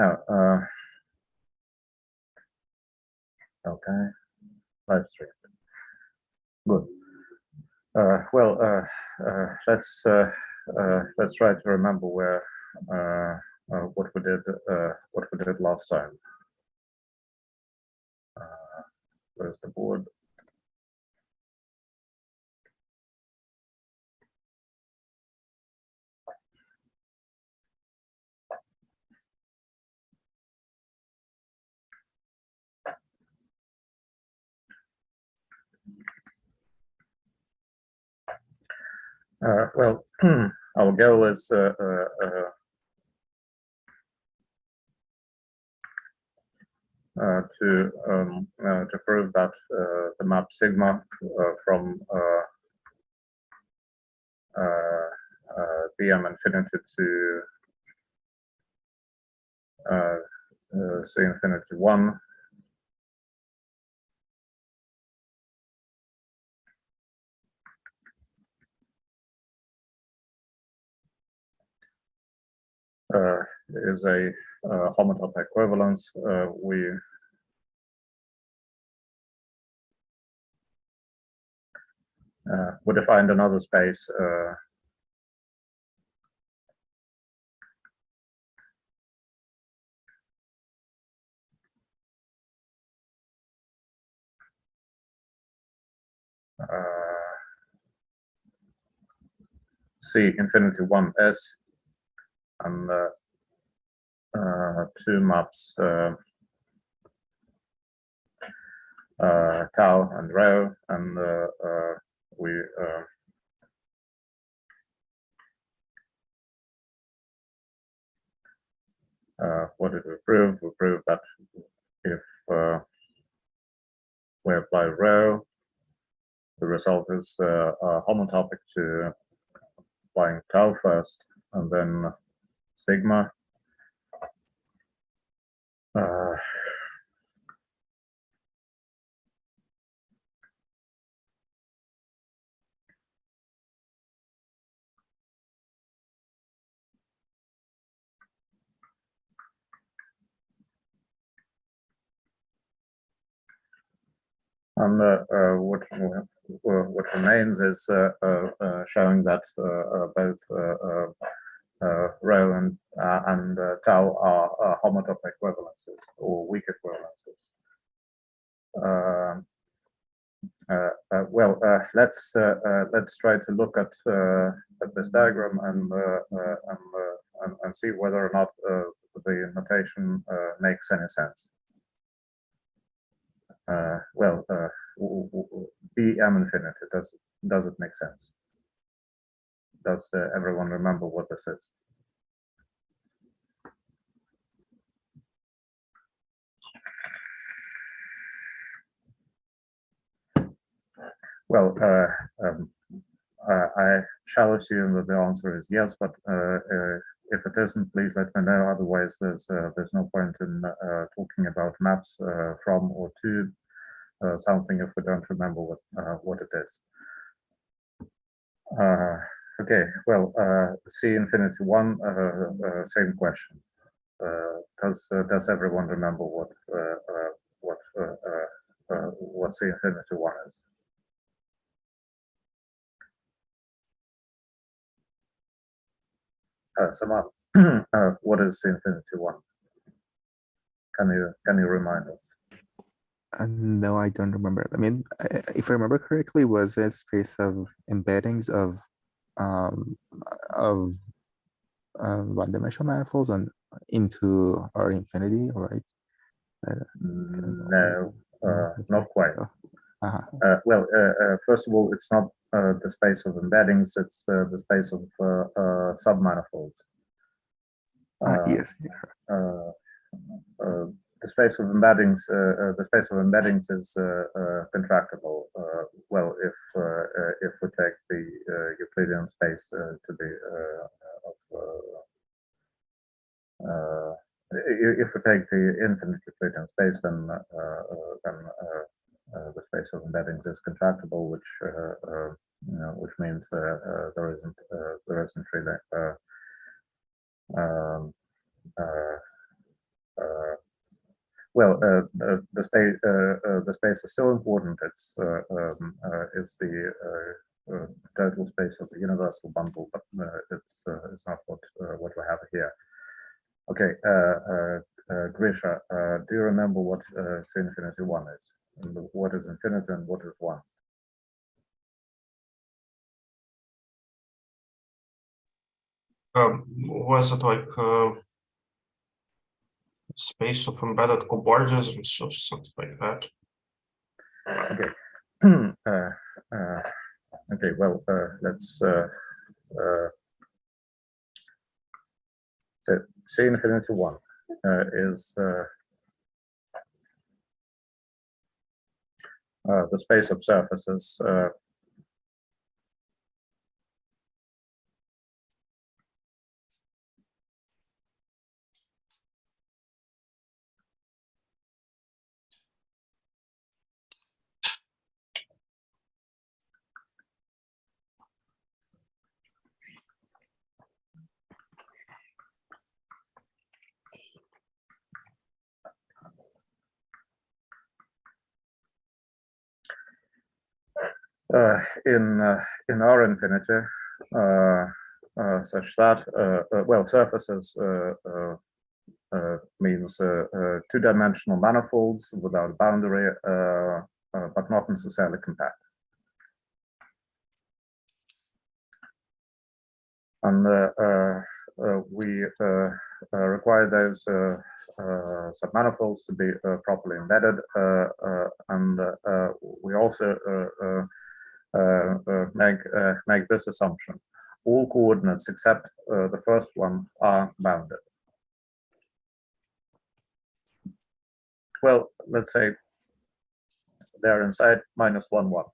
Now, okay, live stream. Good. Well, let's try to remember where what we did last time. Where's the board? Well, our goal is to prove that the map sigma from Bm infinity to C infinity 1 is a homotop equivalence. We defined another space C infinity 1s and two maps tau and rho, and we what did we prove? We proved that if we apply rho, the result is homotopic to applying tau first and then sigma. And what remains is showing that both rho and tau are homotop equivalences or weak equivalences. Well, let's try to look at this diagram and see whether or not the notation makes any sense. Well, Bm infinity, does it make sense? Does everyone remember what this is? Well, I shall assume that the answer is yes, but if it isn't, please let me know. Otherwise, there's no point in talking about maps from or to something if we don't remember what it is. Okay, well, C infinity 1, same question. Does everyone remember what C infinity 1 is? Samar, what is C infinity 1? Can you remind us? No, I don't remember. I mean, if I remember correctly, was a space of embeddings of one-dimensional manifolds into R infinity, right? I no, not quite. So, well, first of all, it's not the space of embeddings; it's the space of submanifolds. Yes. The space of embeddings, is contractible. Well, if we take the Euclidean space to be if we take the infinite Euclidean space, then the space of embeddings is contractible, which means there isn't really well, the space is still important. It's the total space of the universal bundle, but it's not what we have here. Okay, Grisha, do you remember what C infinity 1 is? And what is infinity and what is 1? Was it like space of embedded cobordisms or something like that? Okay. Okay. Well, let's. So C infinity 1 is the space of surfaces in R infinity, such that well, surfaces means two-dimensional manifolds without boundary, but not necessarily compact. And we require those submanifolds to be properly embedded, and we also make this assumption: all coordinates except the first one are bounded. Well, let's say they're inside -1, 1.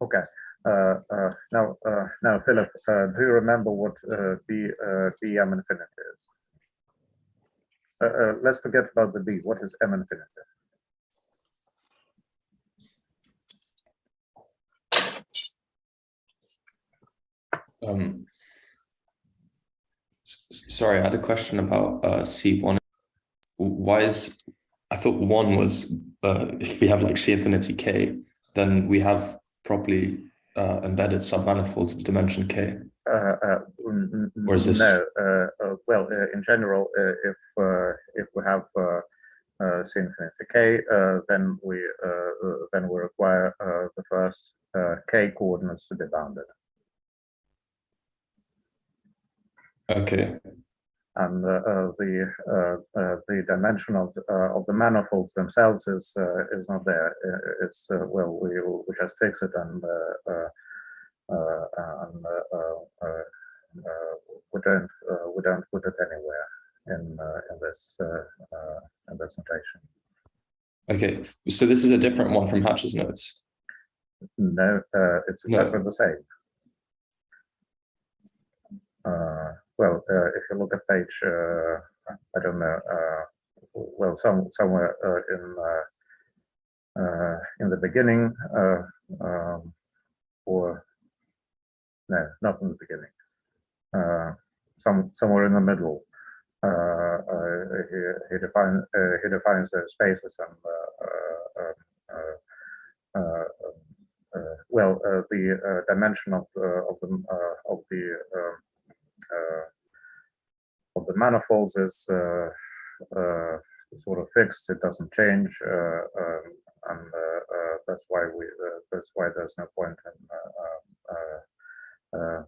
Okay. Now, Philip, do you remember what M infinity is? Let's forget about the B. What is M infinity? Sorry, I had a question about C1. Why is, I thought 1 was, if we have like C infinity K, then we have properly embedded submanifolds of dimension K. Or is this? No, well, in general, if we have C infinity K, then we require the first K coordinates to be bounded. Okay. And the dimension of the manifolds themselves is not there. It's well, we just fix it, and we don't put it anywhere in this notation. Okay, so this is a different one from Hatch's notes. No, it's exactly the same. Well, if you look at page, I don't know, well, somewhere in the beginning, or no, not in the beginning, somewhere in the middle, he defines the spaces and well, the dimension of the manifolds is sort of fixed. It doesn't change, and that's why there's no point in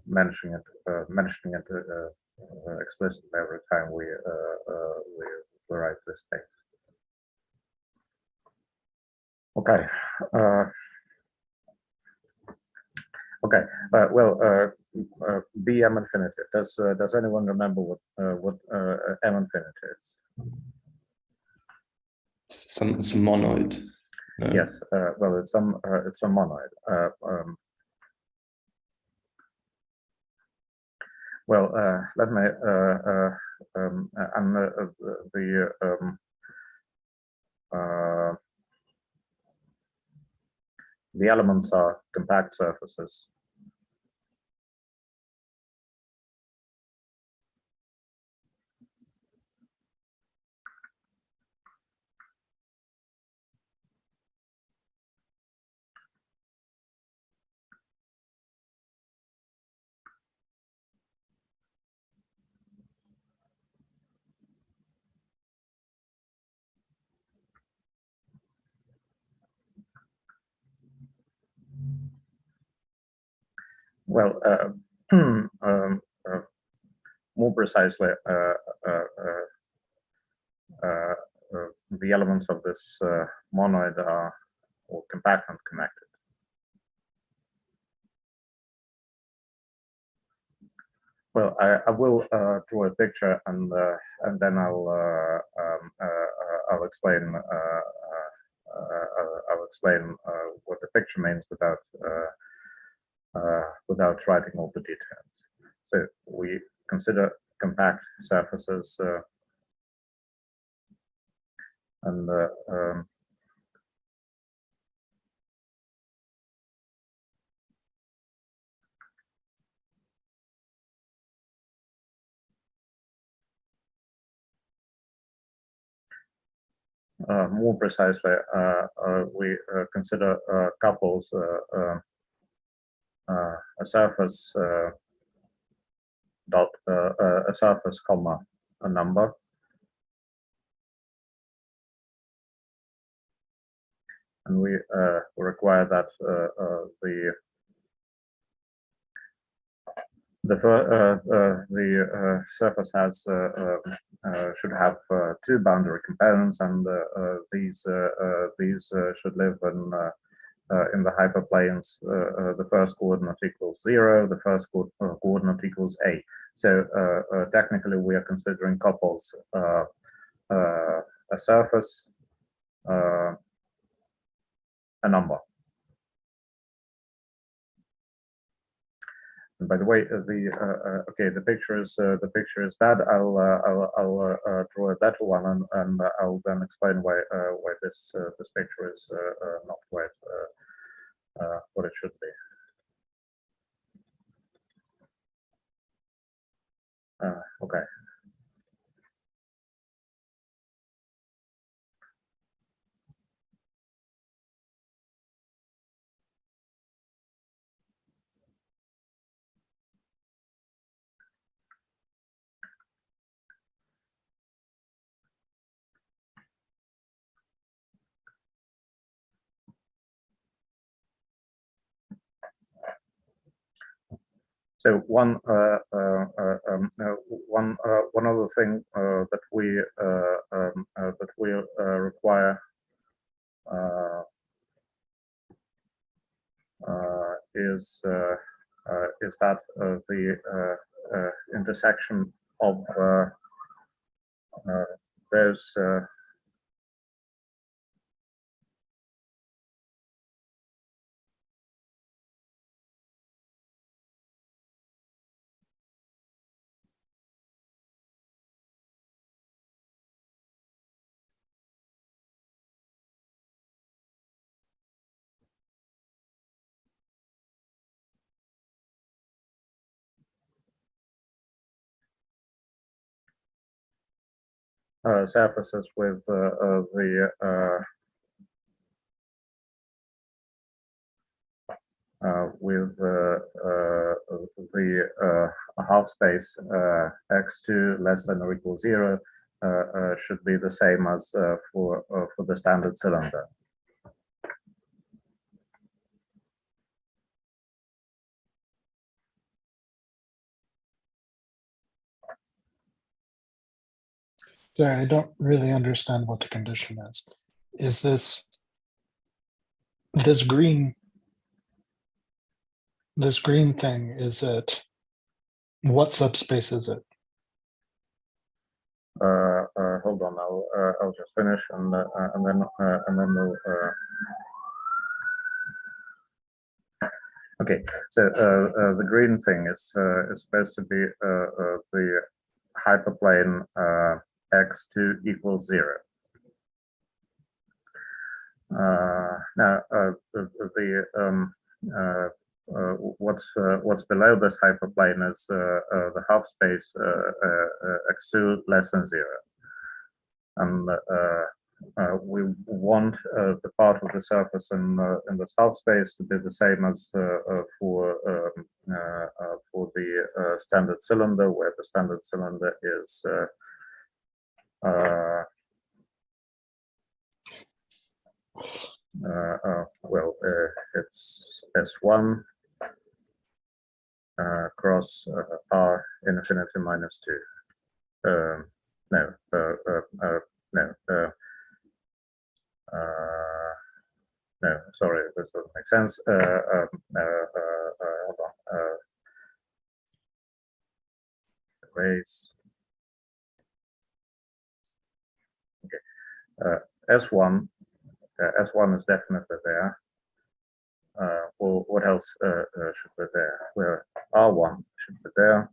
mentioning it explicitly every time we write this text. Okay. Okay. Well, B M infinity. Does anyone remember what M infinity is? Some monoid. No. Yes. Well, it's some monoid. Well, let me and the elements are compact surfaces. Well, more precisely, the elements of this monoid are all compact and connected. Well, I will draw a picture and then I'll explain what the picture means without writing all the details. So we consider compact surfaces and more precisely, we consider couples a surface dot a surface comma a number, and we require that the surface has should have two boundary components, and these should live in the hyperplanes. The first coordinate equals 0, the first coordinate equals a. So technically, we are considering couples a surface, a number. And by the way, the picture is bad. I'll draw a better one, and I'll then explain why this picture is not quite what it should be. Okay. So one other thing that we require is that the intersection of those surfaces with the half space x2 less than or equal 0 should be the same as for the standard cylinder. Sorry, I don't really understand what the condition is. Is this green thing? Is it, what subspace is it? Hold on, I'll just finish and then we'll. Okay, so the green thing is supposed to be the hyperplane x2 equals 0. Now what's below this hyperplane is the half space x2 less than 0, and we want the part of the surface in this half space to be the same as for the standard cylinder, where the standard cylinder is well, it's S1 cross R infinity minus 2. No, no, sorry, this doesn't make sense. Hold on. Erase. Okay. S1 is definitely there. Well, what else should be there? Well, R1 should be there,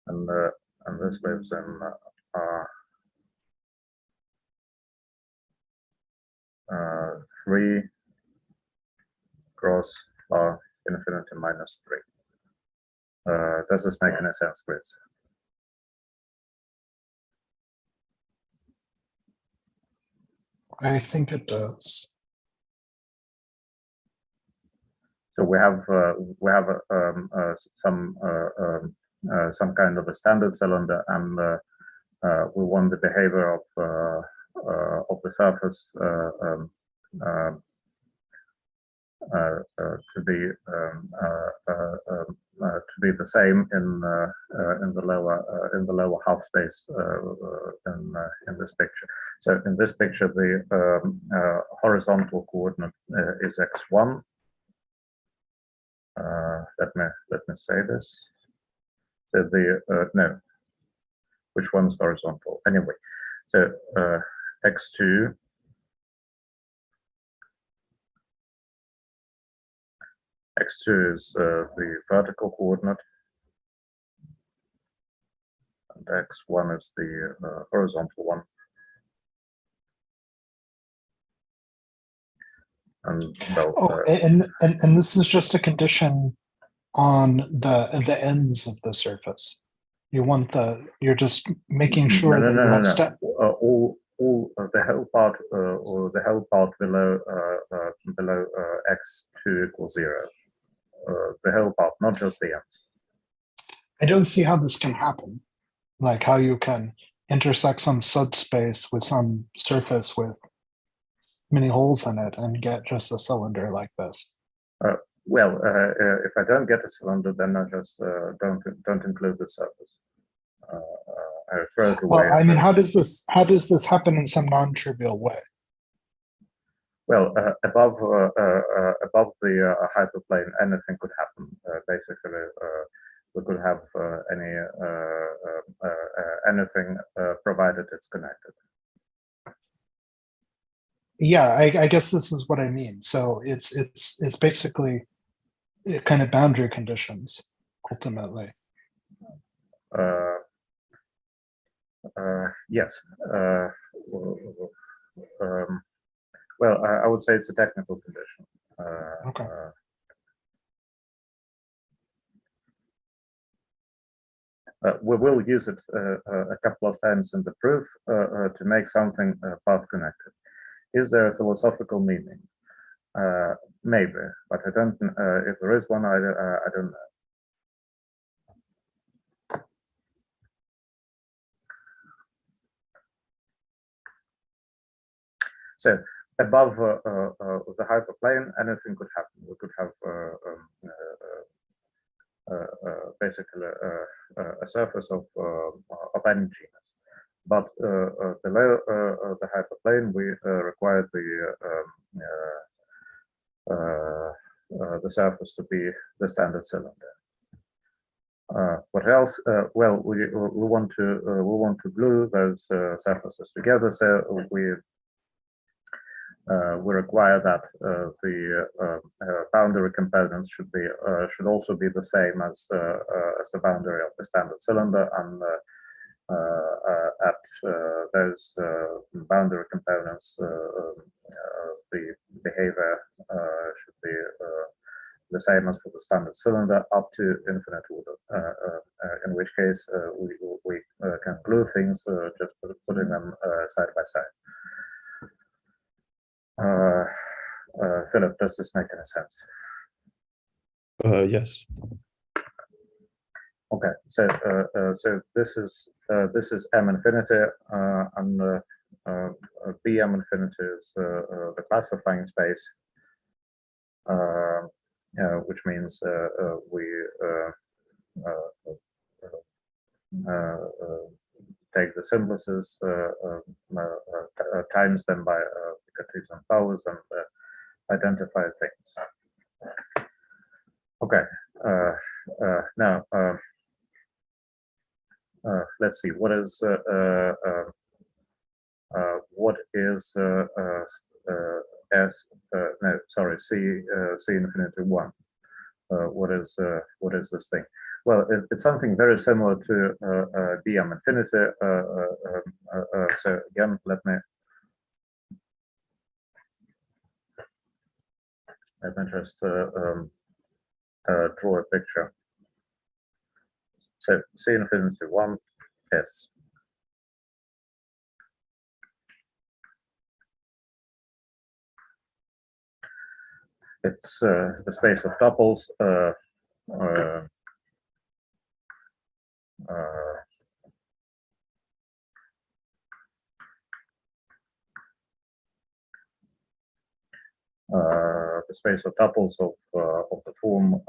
and this lives in R3 cross R infinity minus 3. Does this make any sense, Chris? I think it does. So we have some kind of a standard cylinder, and we want the behavior of the surface to be the same in the lower half space in this picture. So in this picture, the horizontal coordinate is x1. Let me say this. So the no, which one's horizontal? Anyway, so x2 is the vertical coordinate, and x1 is the horizontal one. And well, and this is just a condition on the ends of the surface. You're just making sure that you have step. All the whole part or the whole part below x2 equals 0. The whole part, not just the ends. I don't see how this can happen. Like how you can intersect some subspace with some surface with many holes in it and get just a cylinder like this. Well, if I don't get a cylinder, then I just don't include the surface. I throw it away. Well, I mean, how does this happen in some non-trivial way? Well, above the hyperplane, anything could happen. Basically, we could have anything provided it's connected. Yeah, I guess this is what I mean. So it's basically kind of boundary conditions, ultimately. Yes. Well, I would say it's a technical condition. Okay. We will use it a couple of times in the proof to make something path connected. Is there a philosophical meaning? Maybe, but I don't. If there is one, I don't know. So above the hyperplane, anything could happen. We could have basically a surface of any genus. But below the hyperplane, we require the surface to be the standard cylinder. What else? Well, we want to glue those surfaces together, so we require that the boundary components should also be the same as the boundary of the standard cylinder, and at those boundary components, the behavior should be the same as for the standard cylinder up to infinite order. In which case, we can glue things just putting them side by side. Philip, does this make any sense? Yes. Okay, so this is M infinity, and BM infinity is the classifying space. which means we take the simplices, times them by Cartesian powers, and identify things. Okay, now let's see what is C infinity 1. What is this thing? Well, it's something very similar to BM infinity. So again, let me just draw a picture. So C infinity 1 S. It's the space of tuples. The space of tuples of the form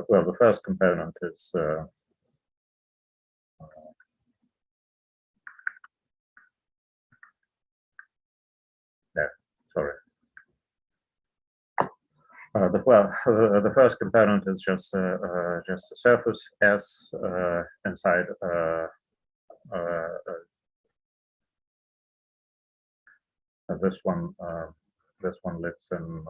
well, the first component is no, sorry. The first component is just a surface S inside this one. This one lives in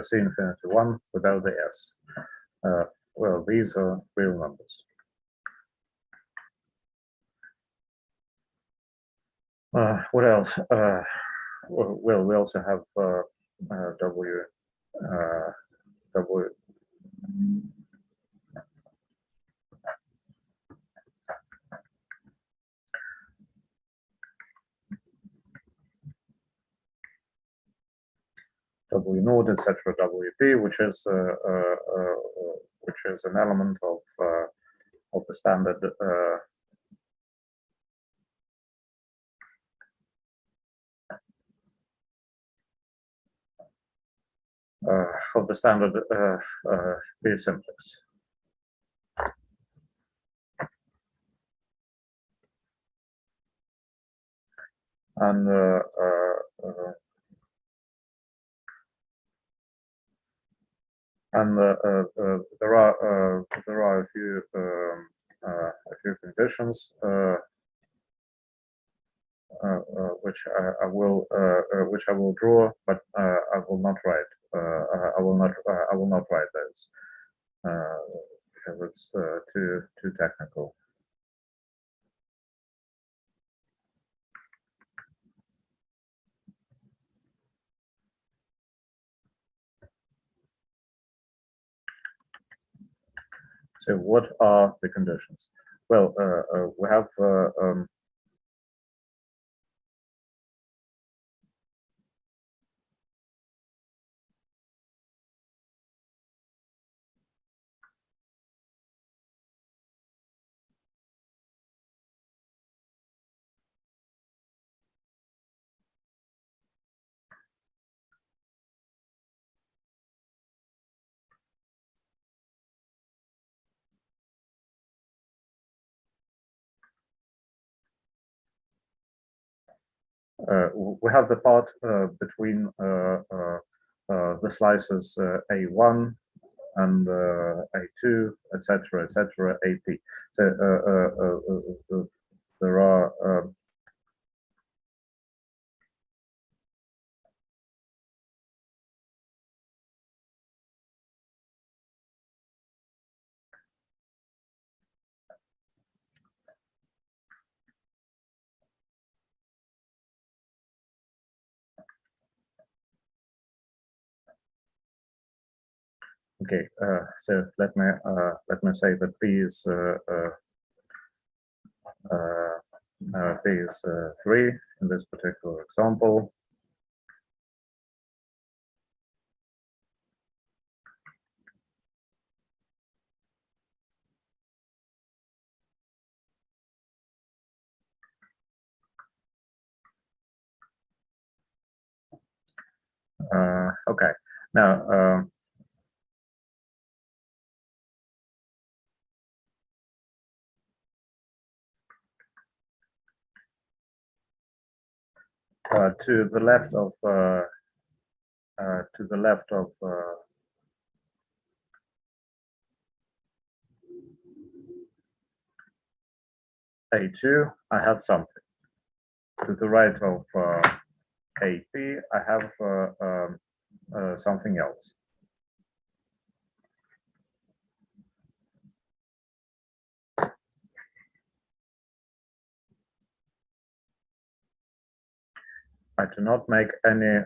C infinity 1 without the S. Well, these are real numbers. What else? Well, we also have W. W naught, etc. WP, which is an element of the standard B simplex. And there are a few conditions which I will draw, but I will not write. I will not write those because it's too technical. So what are the conditions? Well, we have the part between the slices A1 and A2, etc., AP. So there are okay. So let me say that P is 3 in this particular example. Okay, now to the left of A2, I have something. To the right of AP, I have something else. I do not make any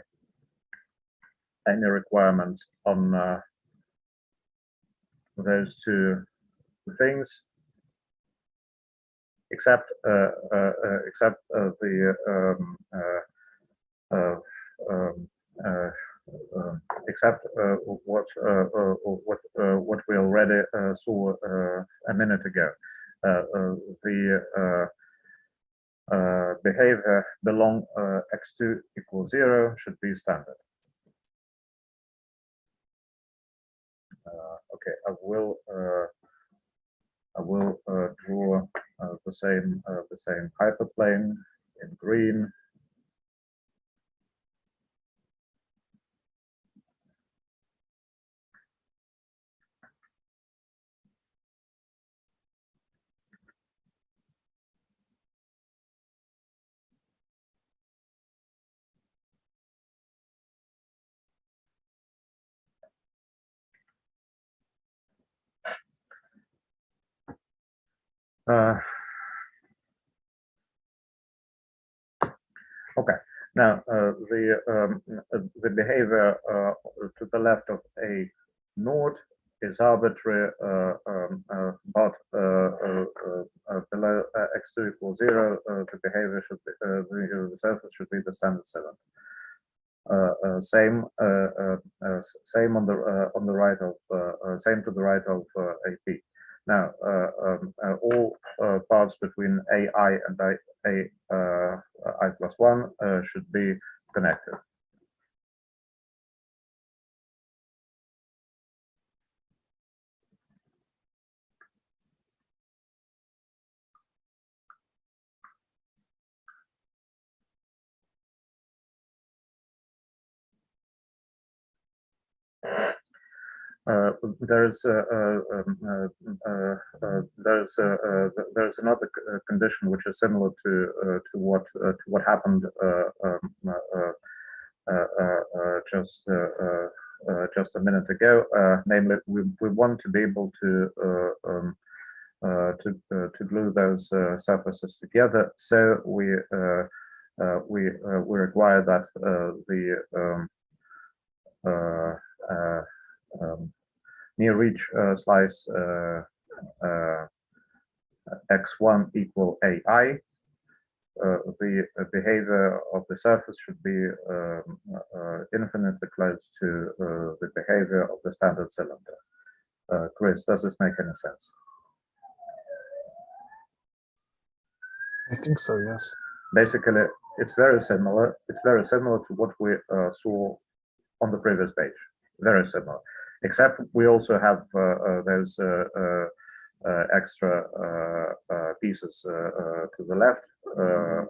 requirements on those two things, except the except what we already saw a minute ago. The behavior belong x2 equals 0 should be standard. Okay, I will draw the same hyperplane in green. Okay, now the behavior to the left of A naught is arbitrary, but below x2 equals 0, the behavior should be the surface should be the standard cylinder. Same on the right of same to the right of AP. Now all paths between AI and I plus 1 should be connected. There's another condition which is similar to what happened just a minute ago. Namely, we want to be able to glue those surfaces together. So we require that near reach slice x1 equal AI. The behavior of the surface should be infinitely close to the behavior of the standard cylinder. Chris, does this make any sense? I think so, yes. Basically, it's very similar. It's very similar to what we saw on the previous page. Very similar, except we also have those extra pieces to the left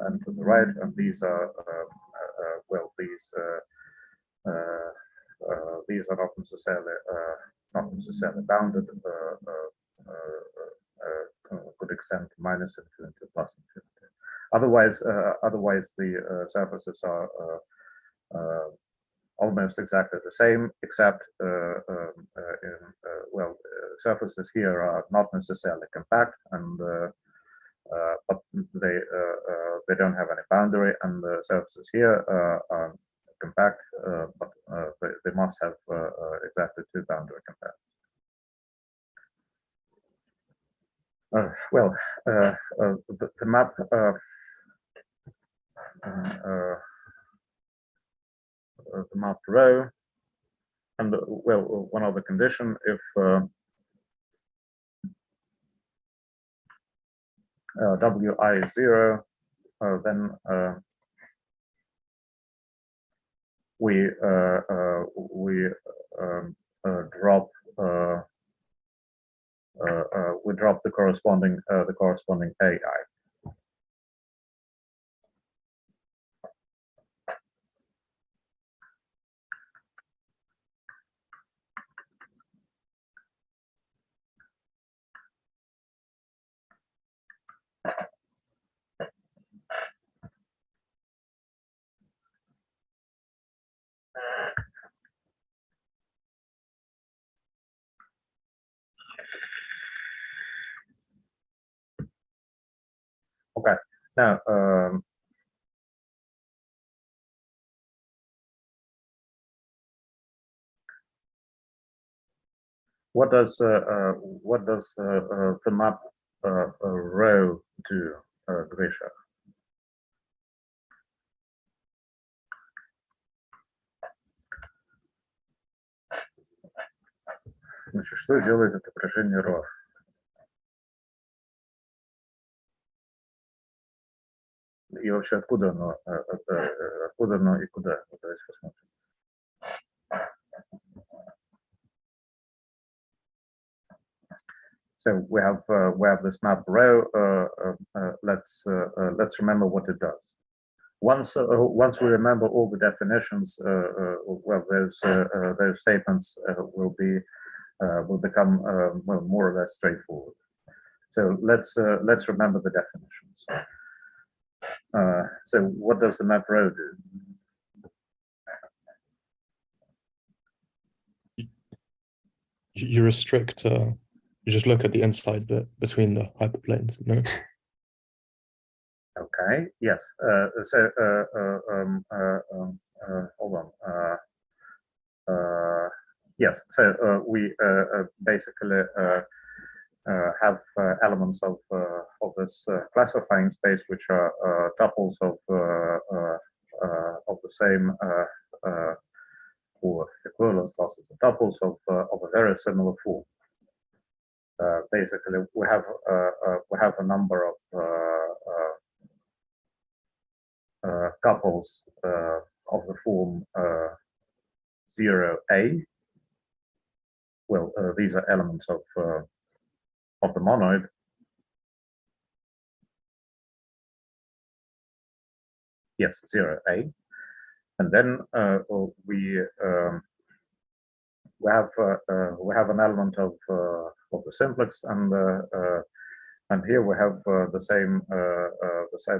and to the right, and these are well, these are not necessarily bounded. Could extend to minus infinity to plus infinity. Otherwise, the surfaces are almost exactly the same, except surfaces here are not necessarily compact, and but they don't have any boundary, and the surfaces here are compact, but they must have exactly two boundary compacts. The map the map row, and well, one other condition: if Wi is 0, then we drop the corresponding AI. Okay, now what does the map row do, Grisha? Значит, что делает отображение RAW? И вообще откуда оно и куда? Давайте посмотрим. So we have this map row. Let's remember what it does. Once we remember all the definitions, well, those statements will become well, more or less straightforward. So let's remember the definitions. So what does the map row do? You restrict. You just look at the inside bit between the hyperplanes. No. Okay. Yes. Hold on. Yes. So we basically have elements of this classifying space, which are tuples of the same or equivalence classes of tuples of a very similar form. Basically, we have a number of couples of the form 0A. Well, these are elements of the monoid. Yes, 0A, and then we have an element of the simplex, and here we have the same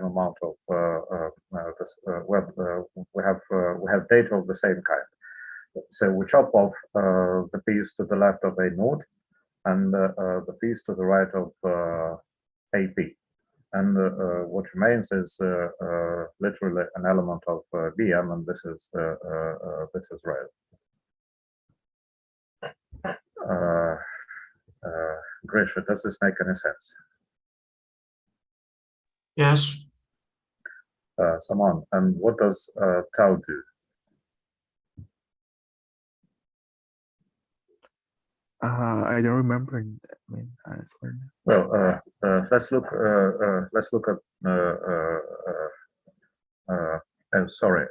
amount of we have data of the same kind. So we chop off the piece to the left of A node and the piece to the right of AP, and what remains is literally an element of BM, and this is rail. Grisha, does this make any sense? Yes. Saman, and what does tau do? I don't remember. I mean, honestly. Well, let's look at. Oh, sorry.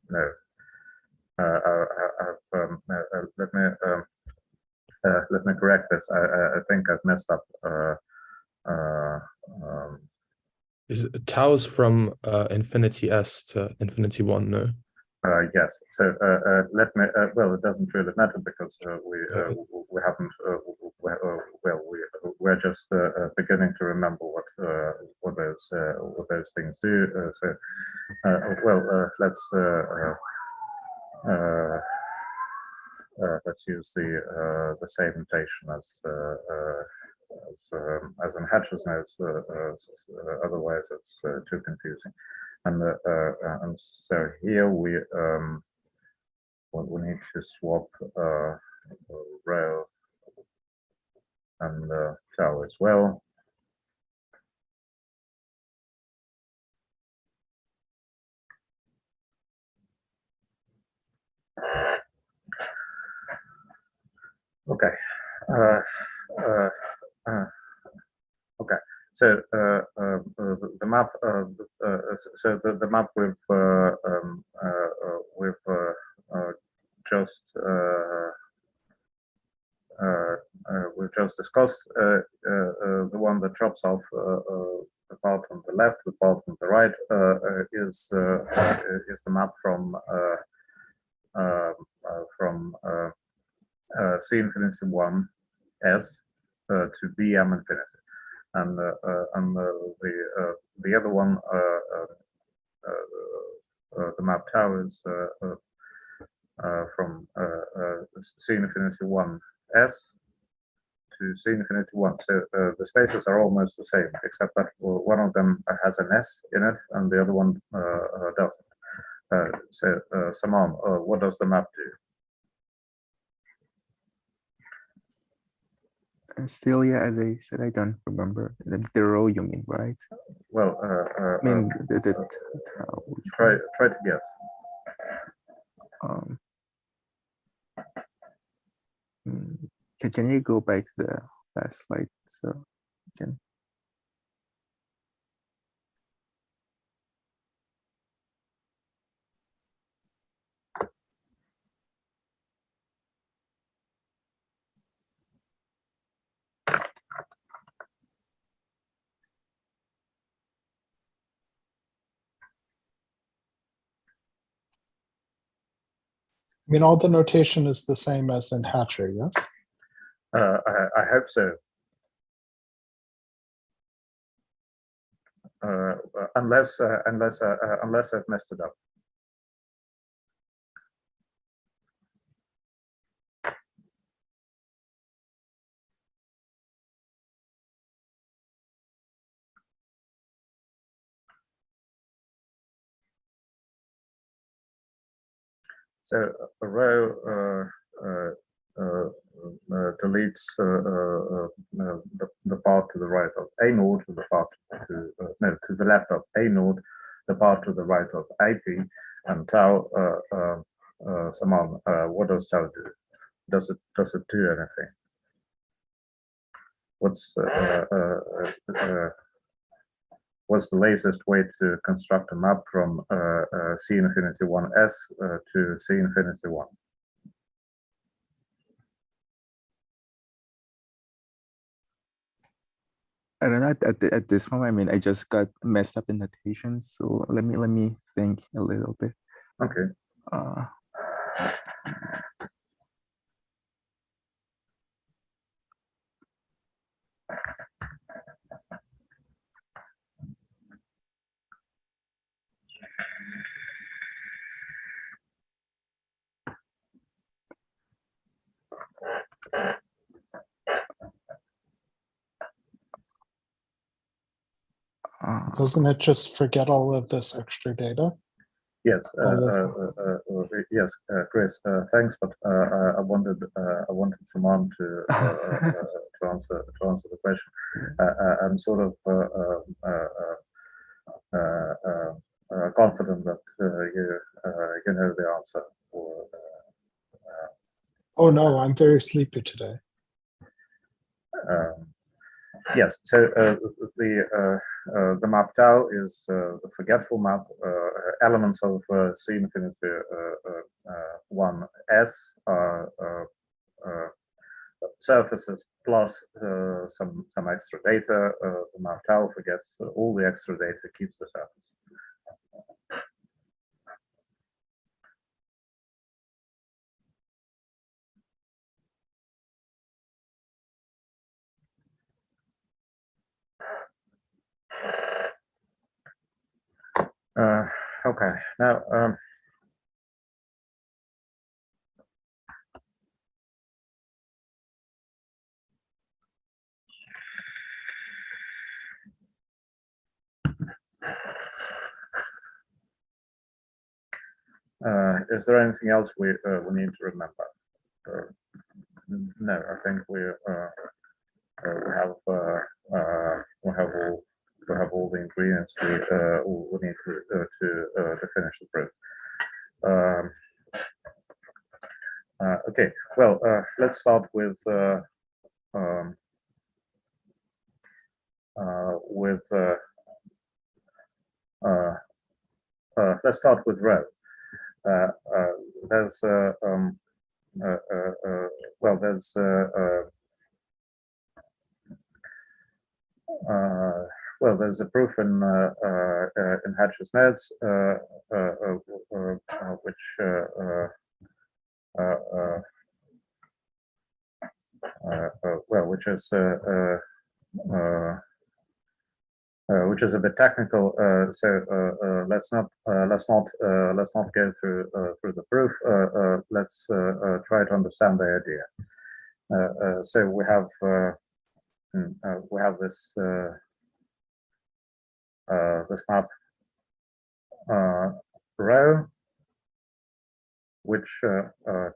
No. Let me correct this. I think I've messed up. Is it tau's from infinity S to infinity 1? No. Yes. So let me. Well, it doesn't really matter because we haven't. We're just beginning to remember what those things do. Well, let's use the same notation as in Hatch's notes. Otherwise, it's too confusing. And so here we need to swap row and tau as well. Okay. Okay. So the map. So the map just discussed, the one that chops off the part on the left, the part on the right, is the map from C infinity 1 S to BM infinity, and the other one, the map tau, is from C infinity 1 S to C infinity 1. So the spaces are almost the same, except that one of them has an S in it and the other one doesn't. So Saman, what does the map do? And still, yeah, as I said, I don't remember the row you mean, right? Well, I mean, try to guess. Can you go back to the last slide so you can? I mean, all the notation is the same as in Hatcher, yes? I hope so. Unless I've messed it up. So a row deletes the part to the right of A node, the part to the left of A node, the part to the right of IP, and tau. Saman, what does tau do? Does it do anything? What's the latest way to construct a map from C infinity 1 S to C infinity 1? I don't know at this moment. I mean, I just got messed up in notations, so let me think a little bit. Okay. Doesn't it just forget all of this extra data? Yes, yes, Chris. Thanks, but I wanted someone to answer the question. I'm sort of confident that you know the answer. Oh no, I'm very sleepy today. Yes, so the map tau is the forgetful map. Elements of C infinity 1 S are surfaces plus some extra data. The map tau forgets all the extra data, keeps the surface. Okay, now is there anything else we need to remember? No, I think we have all the ingredients we need to finish the proof. Okay, well, let's start with let's start with rho. there's well, there's well, there's a proof in Hatch's notes, which well, which is a bit technical. So let's not go through the proof. Let's try to understand the idea. So we have this this map row, which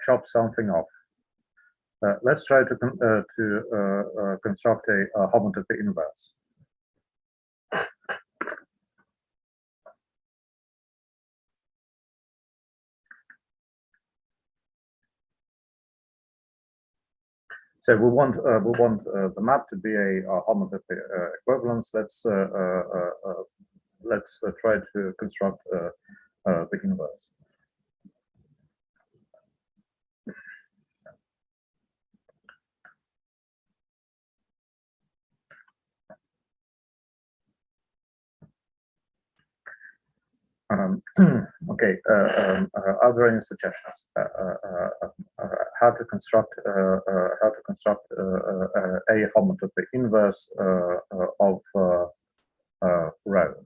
chops something off. Let's try to construct a homotopy inverse. So we want the map to be a homotopy equivalence. Let's try to construct the inverse. Okay. Are there any suggestions how to construct a homotopy inverse of rho?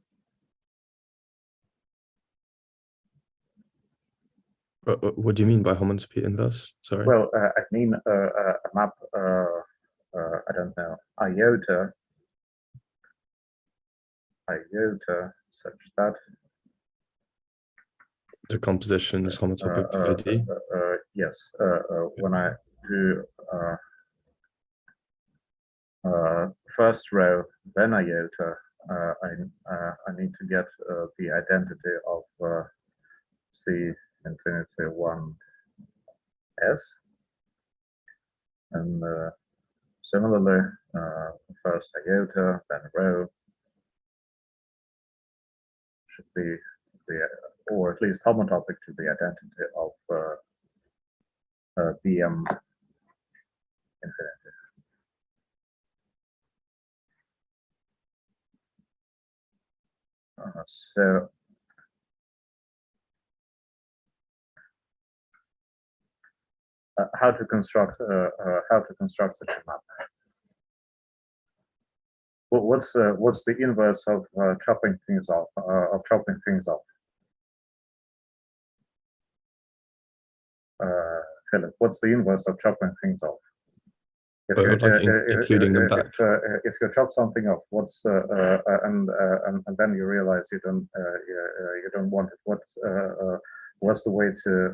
What do you mean by homotopy inverse? Sorry. Well, I mean a map. I don't know, iota such that the composition is homotopic to ID. Yes. When I do first row, then iota, I need to get the identity of C infinity 1 S, and similarly, first iota, then row should be or at least homotopic to the identity of BM infinity. So how to construct such a map? Well, what's the inverse of chopping things off? Philip, what's the inverse of chopping things off? Including them back. If you chop something off, what's and then you realize you don't want it. What's the way to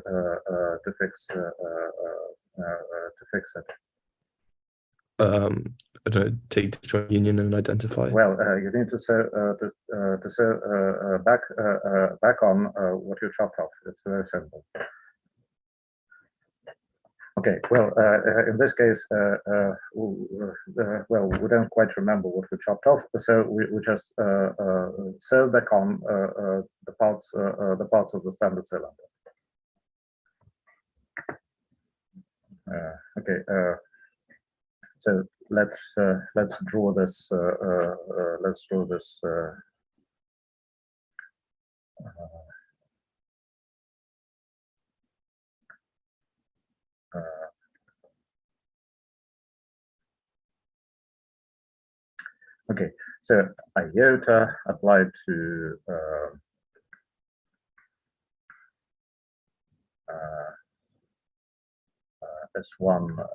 fix it? I don't know, take disjoint union and identify. Well, you need to sew back on what you chopped off. It's very simple. Okay, well, in this case, well, we don't quite remember what we chopped off, so we just sew back on the parts of the standard cylinder. Okay, so let's draw this. Let's draw this. Okay, so iota applied to S1